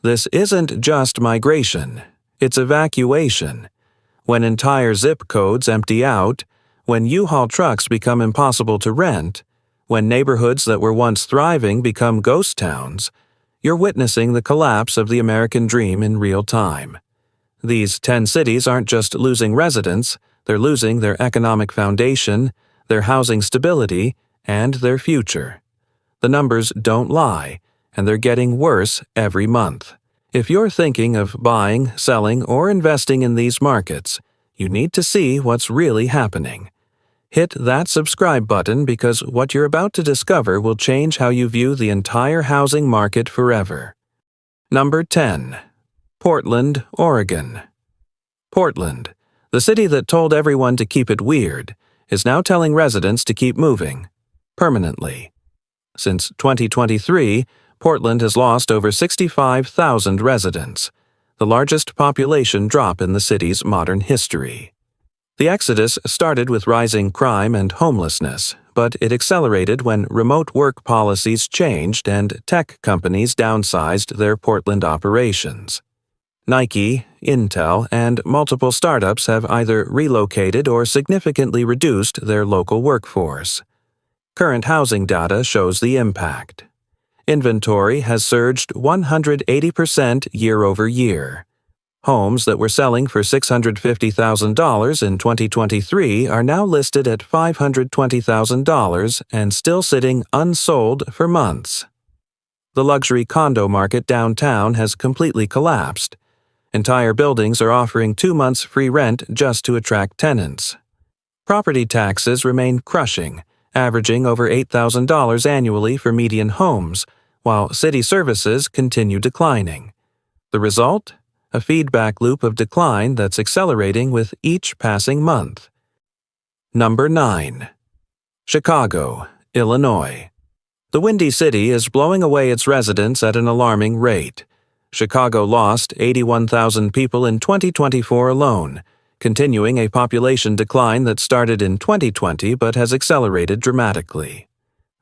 This isn't just migration, it's evacuation. When entire zip codes empty out, when U-Haul trucks become impossible to rent, when neighborhoods that were once thriving become ghost towns, you're witnessing the collapse of the American dream in real time. These 10 cities aren't just losing residents, they're losing their economic foundation, their housing stability, and their future. The numbers don't lie, and they're getting worse every month. If you're thinking of buying, selling, or investing in these markets, you need to see what's really happening. Hit that subscribe button because what you're about to discover will change how you view the entire housing market forever. Number 10. Portland, Oregon. Portland, the city that told everyone to keep it weird, is now telling residents to keep moving, permanently. Since 2023, Portland has lost over 65,000 residents, the largest population drop in the city's modern history. The exodus started with rising crime and homelessness, but it accelerated when remote work policies changed and tech companies downsized their Portland operations. Nike, Intel, and multiple startups have either relocated or significantly reduced their local workforce. Current housing data shows the impact. Inventory has surged 180% year over year. Homes that were selling for $650,000 in 2023 are now listed at $520,000 and still sitting unsold for months. The luxury condo market downtown has completely collapsed. Entire buildings are offering 2 months free rent just to attract tenants. Property taxes remain crushing, averaging over $8,000 annually for median homes, while city services continue declining. The result? A feedback loop of decline that's accelerating with each passing month. Number 9. Chicago, Illinois. The Windy City is blowing away its residents at an alarming rate. Chicago lost 81,000 people in 2024 alone, continuing a population decline that started in 2020 but has accelerated dramatically.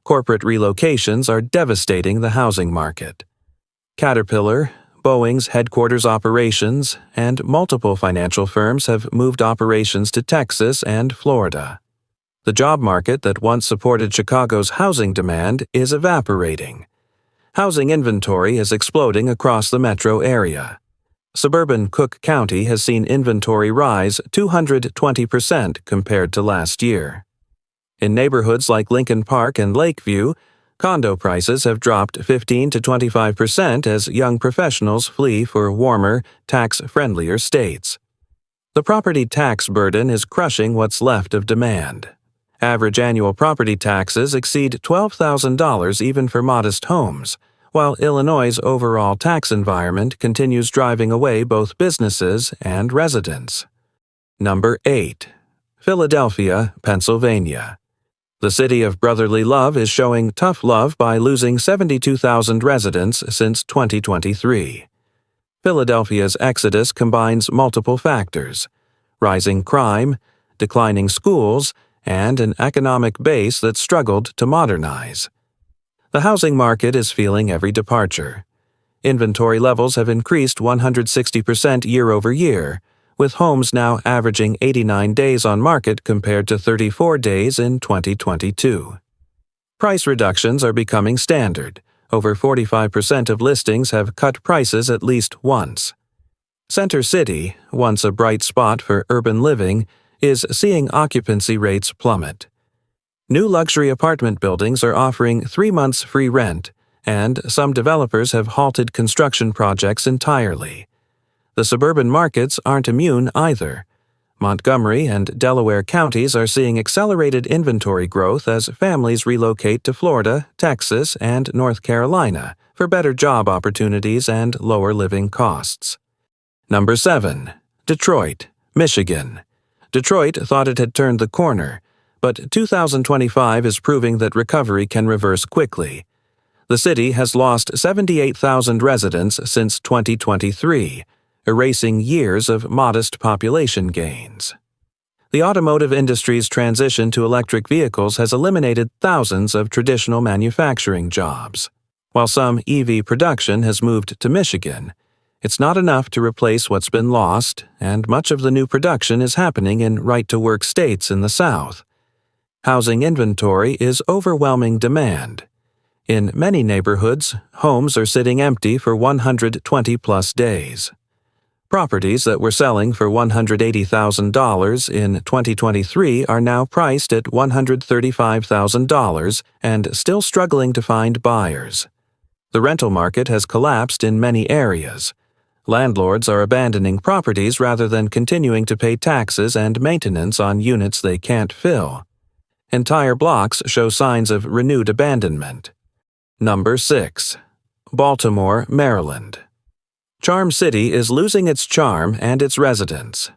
Corporate relocations are devastating the housing market. Caterpillar, Boeing's headquarters operations, and multiple financial firms have moved operations to Texas and Florida. The job market that once supported Chicago's housing demand is evaporating. Housing inventory is exploding across the metro area. Suburban Cook County has seen inventory rise 220% compared to last year. In neighborhoods like Lincoln Park and Lakeview, condo prices have dropped 15 to 25% as young professionals flee for warmer, tax-friendlier states. The property tax burden is crushing what's left of demand. Average annual property taxes exceed $12,000 even for modest homes, while Illinois' overall tax environment continues driving away both businesses and residents. Number 8. Philadelphia, Pennsylvania. The city of brotherly love is showing tough love by losing 72,000 residents since 2023. Philadelphia's exodus combines multiple factors: rising crime, declining schools, and an economic base that struggled to modernize. The housing market is feeling every departure. Inventory levels have increased 160% year over year, with homes now averaging 89 days on market compared to 34 days in 2022. Price reductions are becoming standard. Over 45% of listings have cut prices at least once. Center City, once a bright spot for urban living, is seeing occupancy rates plummet. New luxury apartment buildings are offering 3 months free rent, and some developers have halted construction projects entirely. The suburban markets aren't immune either. Montgomery and Delaware counties are seeing accelerated inventory growth as families relocate to Florida, Texas, and North Carolina for better job opportunities and lower living costs. Number 7. Detroit, Michigan. Detroit thought it had turned the corner, but 2025 is proving that recovery can reverse quickly. The city has lost 78,000 residents since 2023, erasing years of modest population gains. The automotive industry's transition to electric vehicles has eliminated thousands of traditional manufacturing jobs. While some EV production has moved to Michigan, it's not enough to replace what's been lost, and much of the new production is happening in right-to-work states in the South. Housing inventory is overwhelming demand. In many neighborhoods, homes are sitting empty for 120-plus days. Properties that were selling for $180,000 in 2023 are now priced at $135,000 and still struggling to find buyers. The rental market has collapsed in many areas. Landlords are abandoning properties rather than continuing to pay taxes and maintenance on units they can't fill. Entire blocks show signs of renewed abandonment. Number 6. Baltimore, Maryland. Charm City is losing its charm and its residents.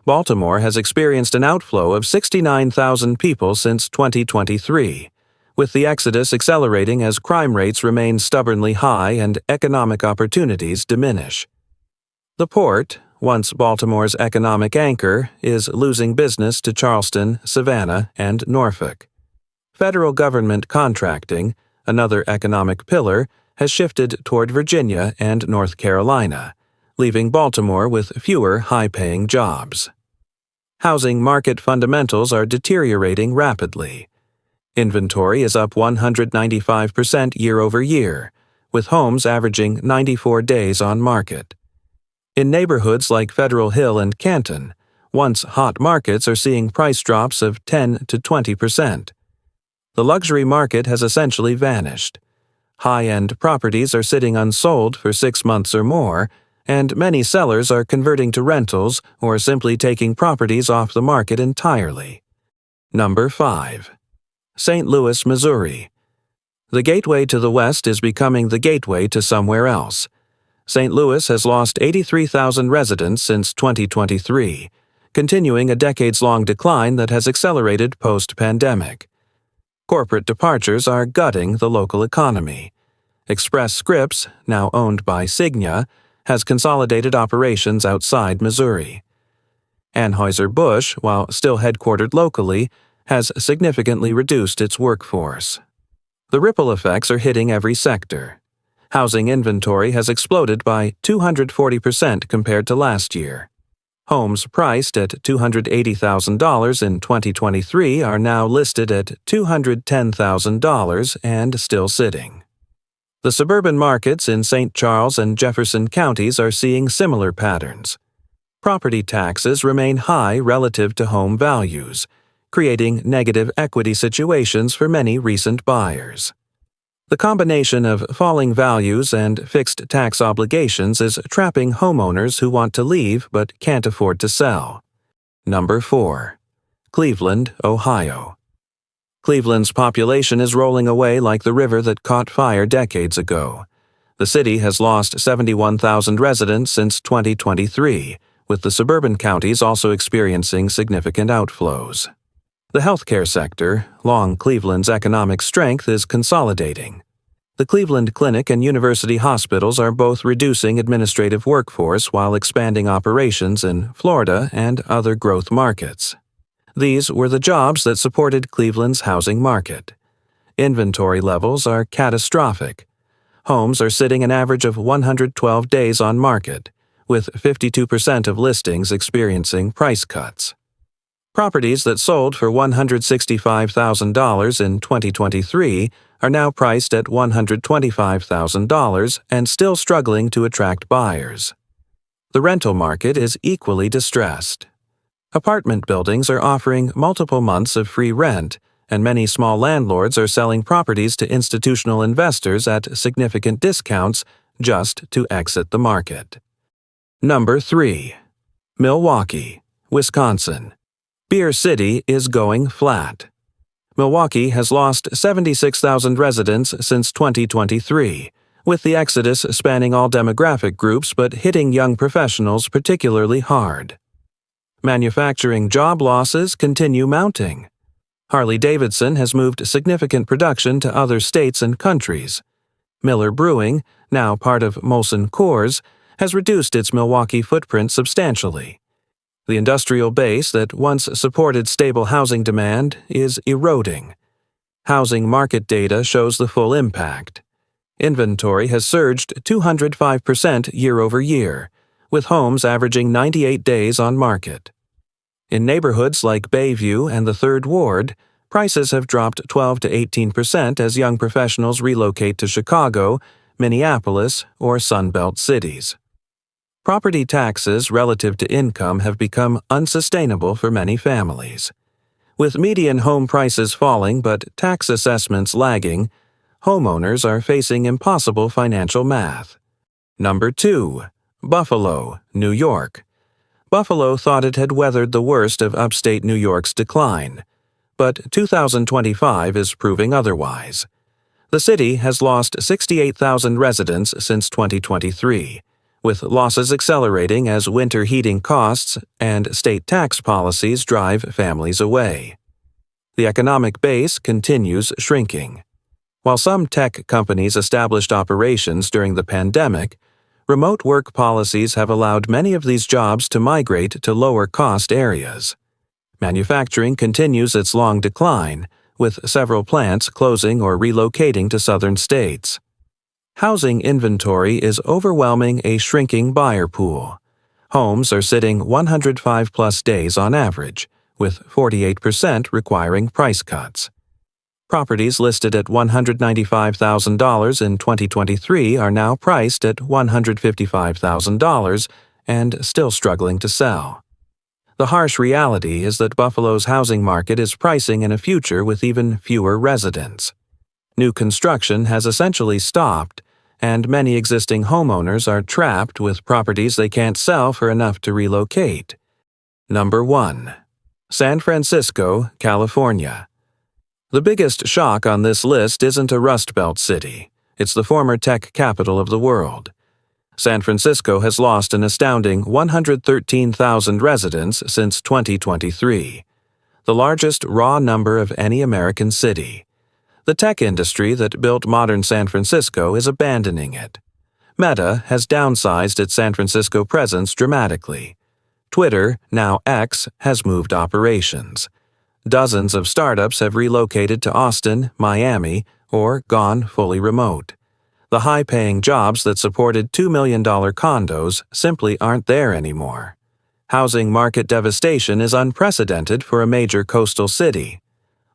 Baltimore has experienced an outflow of 69,000 people since 2023, with the exodus accelerating as crime rates remain stubbornly high and economic opportunities diminish. The port, once Baltimore's economic anchor, is losing business to Charleston, Savannah, and Norfolk. Federal government contracting, another economic pillar, has shifted toward Virginia and North Carolina, leaving Baltimore with fewer high-paying jobs. Housing market fundamentals are deteriorating rapidly. Inventory is up 195% year-over-year, with homes averaging 94 days on market. In neighborhoods like Federal Hill and Canton, once hot markets are seeing price drops of 10 to 20%. The luxury market has essentially vanished. High-end properties are sitting unsold for 6 months or more, and many sellers are converting to rentals or simply taking properties off the market entirely. Number 5. St. Louis, Missouri. The gateway to the West is becoming the gateway to somewhere else. St. Louis has lost 83,000 residents since 2023, continuing a decades-long decline that has accelerated post-pandemic. Corporate departures are gutting the local economy. Express Scripts, now owned by Cigna, has consolidated operations outside Missouri. Anheuser-Busch, while still headquartered locally, has significantly reduced its workforce. The ripple effects are hitting every sector. Housing inventory has exploded by 240% compared to last year. Homes priced at $280,000 in 2023 are now listed at $210,000 and still sitting. The suburban markets in St. Charles and Jefferson counties are seeing similar patterns. Property taxes remain high relative to home values, creating negative equity situations for many recent buyers. The combination of falling values and fixed tax obligations is trapping homeowners who want to leave but can't afford to sell. Number 4. Cleveland, Ohio. Cleveland's population is rolling away like the river that caught fire decades ago. The city has lost 71,000 residents since 2023, with the suburban counties also experiencing significant outflows. The healthcare sector, long Cleveland's economic strength, is consolidating. The Cleveland Clinic and University hospitals are both reducing administrative workforce while expanding operations in Florida and other growth markets. These were the jobs that supported Cleveland's housing market. Inventory levels are catastrophic. Homes are sitting an average of 112 days on market, with 52% of listings experiencing price cuts. Properties that sold for $165,000 in 2023 are now priced at $125,000 and still struggling to attract buyers. The rental market is equally distressed. Apartment buildings are offering multiple months of free rent, and many small landlords are selling properties to institutional investors at significant discounts just to exit the market. Number 3. Milwaukee, Wisconsin. Beer City is going flat. Milwaukee has lost 76,000 residents since 2023, with the exodus spanning all demographic groups but hitting young professionals particularly hard. Manufacturing job losses continue mounting. Harley-Davidson has moved significant production to other states and countries. Miller Brewing, now part of Molson Coors, has reduced its Milwaukee footprint substantially. The industrial base that once supported stable housing demand is eroding. Housing market data shows the full impact. Inventory has surged 205% year over year, with homes averaging 98 days on market. In neighborhoods like Bayview and the Third Ward, prices have dropped 12 to 18% as young professionals relocate to Chicago, Minneapolis, or Sunbelt cities. Property taxes relative to income have become unsustainable for many families. With median home prices falling but tax assessments lagging, homeowners are facing impossible financial math. Number 2. Buffalo, New York. Buffalo thought it had weathered the worst of upstate New York's decline, but 2025 is proving otherwise. The city has lost 68,000 residents since 2023, with losses accelerating as winter heating costs and state tax policies drive families away. The economic base continues shrinking. While some tech companies established operations during the pandemic, remote work policies have allowed many of these jobs to migrate to lower-cost areas. Manufacturing continues its long decline, with several plants closing or relocating to southern states. Housing inventory is overwhelming a shrinking buyer pool. Homes are sitting 105-plus days on average, with 48% requiring price cuts. Properties listed at $195,000 in 2023 are now priced at $155,000 and still struggling to sell. The harsh reality is that Buffalo's housing market is pricing in a future with even fewer residents. New construction has essentially stopped, and many existing homeowners are trapped with properties they can't sell for enough to relocate. Number 1. San Francisco, California. The biggest shock on this list isn't a Rust Belt city. It's the former tech capital of the world. San Francisco has lost an astounding 113,000 residents since 2023, the largest raw number of any American city. The tech industry that built modern San Francisco is abandoning it. Meta has downsized its San Francisco presence dramatically. Twitter, now X, has moved operations. Dozens of startups have relocated to Austin, Miami, or gone fully remote. The high-paying jobs that supported $2 million condos simply aren't there anymore. Housing market devastation is unprecedented for a major coastal city.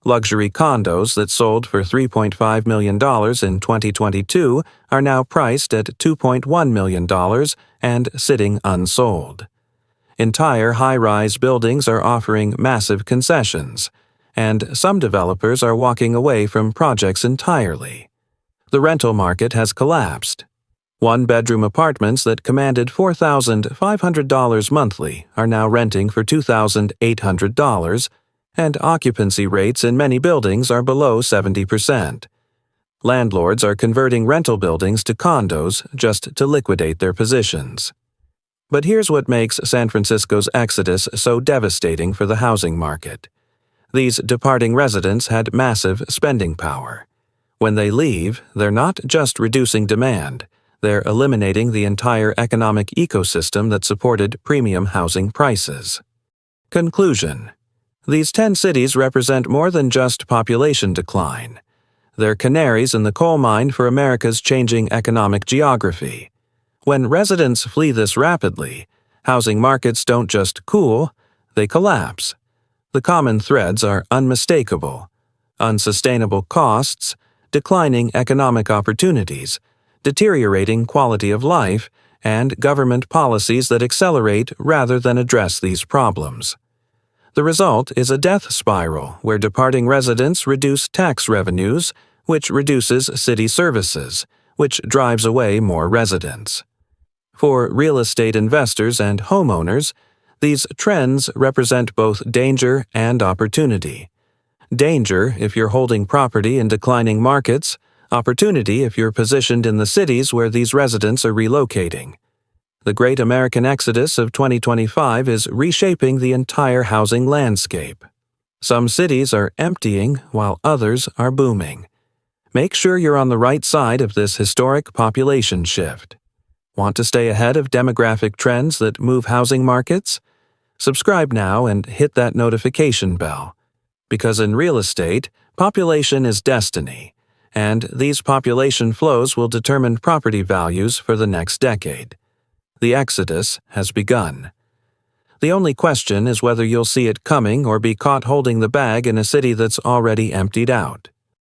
Luxury condos that sold for $3.5 million in 2022 are now priced at $2.1 million and sitting unsold. Entire high-rise buildings are offering massive concessions, and some developers are walking away from projects entirely. The rental market has collapsed. One-bedroom apartments that commanded $4,500 monthly are now renting for $2,800, and occupancy rates in many buildings are below 70%. Landlords are converting rental buildings to condos just to liquidate their positions. But here's what makes San Francisco's exodus so devastating for the housing market. These departing residents had massive spending power. When they leave, they're not just reducing demand, they're eliminating the entire economic ecosystem that supported premium housing prices. Conclusion: these 10 cities represent more than just population decline. They're canaries in the coal mine for America's changing economic geography. When residents flee this rapidly, housing markets don't just cool, they collapse. The common threads are unmistakable: unsustainable costs, declining economic opportunities, deteriorating quality of life, and government policies that accelerate rather than address these problems. The result is a death spiral where departing residents reduce tax revenues, which reduces city services, which drives away more residents. For real estate investors and homeowners, these trends represent both danger and opportunity. Danger if you're holding property in declining markets, opportunity if you're positioned in the cities where these residents are relocating. The Great American Exodus of 2025 is reshaping the entire housing landscape. Some cities are emptying while others are booming. Make sure you're on the right side of this historic population shift. Want to stay ahead of demographic trends that move housing markets? Subscribe now and hit that notification bell. Because in real estate, population is destiny, and these population flows will determine property values for the next decade. The exodus has begun. The only question is whether you'll see it coming or be caught holding the bag in a city that's already emptied out.